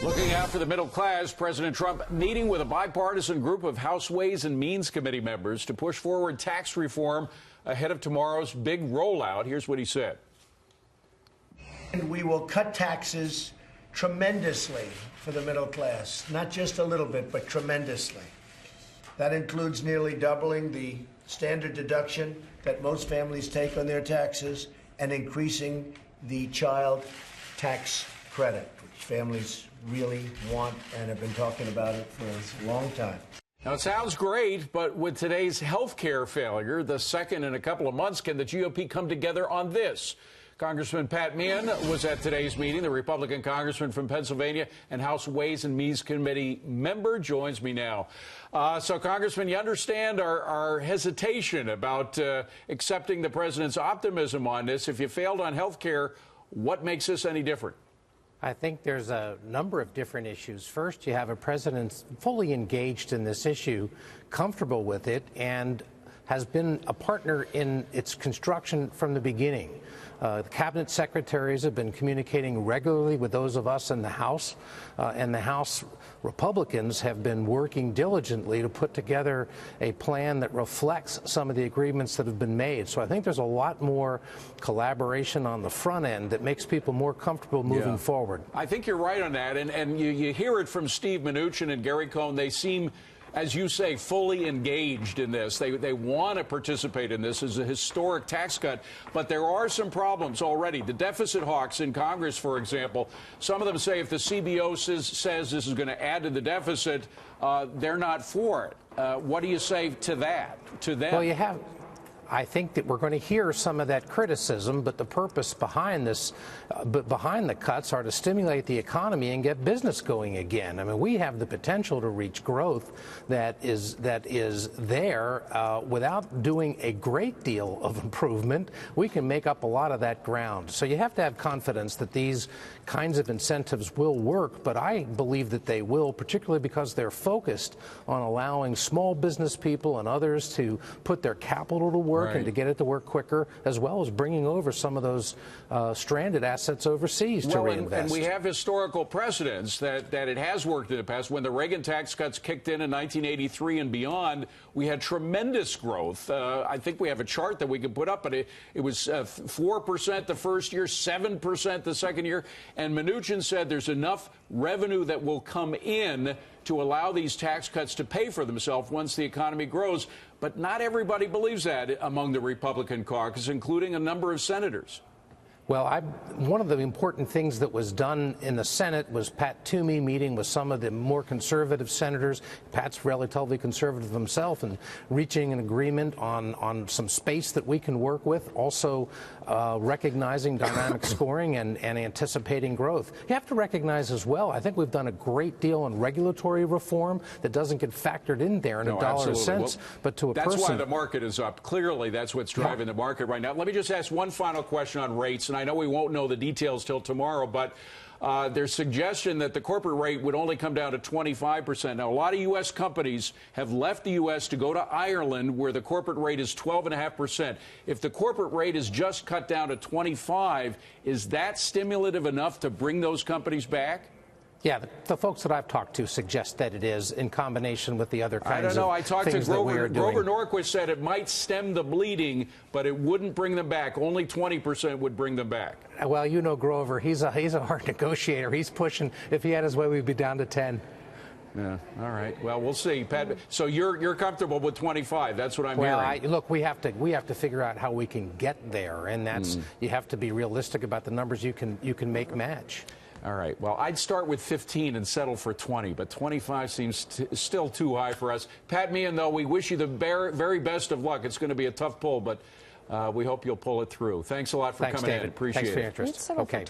Looking out for the middle class, President Trump meeting with a bipartisan group of House Ways and Means Committee members to push forward tax reform ahead of tomorrow's big rollout. Here's what he said. And we will cut taxes tremendously for the middle class, not just a little bit, but tremendously. That includes nearly doubling the standard deduction that most families take on their taxes and increasing the child tax credit, which families really want and have been talking about it for a long time. Now, it sounds great, but with today's health care failure, the second in a couple of months, can the GOP come together on this? Congressman Pat Meehan was at today's meeting. The Republican congressman from Pennsylvania and House Ways and Means Committee member joins me now. So, Congressman, you understand our hesitation about accepting the president's optimism on this. If you failed on health care, what makes this any different? I think there's a number of different issues. First, you have a president fully engaged in this issue, comfortable with it, and has been a partner in its construction from the beginning. The cabinet secretaries have been communicating regularly with those of us in the House, and the House Republicans have been working diligently to put together a plan that reflects some of the agreements that have been made. So I think there's a lot more collaboration on the front end that makes people more comfortable moving forward. I think you're right on that, and you hear it from Steve Mnuchin and Gary Cohn. They seem, as you say, fully engaged in this. They want to participate in this as a historic tax cut, but there are some problems already. The deficit hawks in Congress, for example, some of them say if the CBO says this is going to add to the deficit, they're not for it. What do you say to that, to them? Well, I think that we're going to hear some of that criticism, but the purpose behind this, behind the cuts, are to stimulate the economy and get business going again. I mean, we have the potential to reach growth that is there without doing a great deal of improvement. We can make up a lot of that ground. So you have to have confidence that these kinds of incentives will work, but I believe that they will, particularly because they're focused on allowing small business people and others to put their capital to work. And to get it to work quicker, as well as bringing over some of those stranded assets overseas to reinvest. And we have historical precedents that it has worked in the past. When the Reagan tax cuts kicked in 1983 and beyond, we had tremendous growth. I think we have a chart that we can put up, but it was 4% the first year, 7% the second year. And Mnuchin said there's enough revenue that will come in to allow these tax cuts to pay for themselves once the economy grows. But not everybody believes that among the Republican caucus, including a number of senators. Well, one of the important things that was done in the Senate was Pat Toomey meeting with some of the more conservative senators. Pat's relatively conservative himself, and reaching an agreement on some space that we can work with, also recognizing dynamic scoring and anticipating growth. You have to recognize as well, I think we've done a great deal on regulatory reform that doesn't get factored in there in a dollar cents, but to a person. That's why the market is up. Clearly, that's what's driving the market right now. Let me just ask one final question on rates, and I know we won't know the details till tomorrow, but there's suggestion that the corporate rate would only come down to 25%. Now, a lot of U.S. companies have left the U.S. to go to Ireland, where the corporate rate is 12.5%. If the corporate rate is just cut down to 25%, is that stimulative enough to bring those companies back? Yeah, the folks that I've talked to suggest that it is, in combination with the other kinds of things that we are doing. I talked to Grover Norquist said it might stem the bleeding, but it wouldn't bring them back. Only 20% would bring them back. Well, you know Grover, he's a hard negotiator. He's pushing. If he had his way, we'd be down to 10. Yeah. All right. Well, we'll see, Pat. So you're comfortable with 25? That's what I'm hearing. Well, look, we have to figure out how we can get there, and that's you have to be realistic about the numbers you can make match. All right. Well, I'd start with 15 and settle for 20, but 25 seems still too high for us. Pat Meehan, though, we wish you the very best of luck. It's going to be a tough pull, but we hope you'll pull it through. Thanks a lot for coming in. Appreciate it. Thanks for your interest. Okay.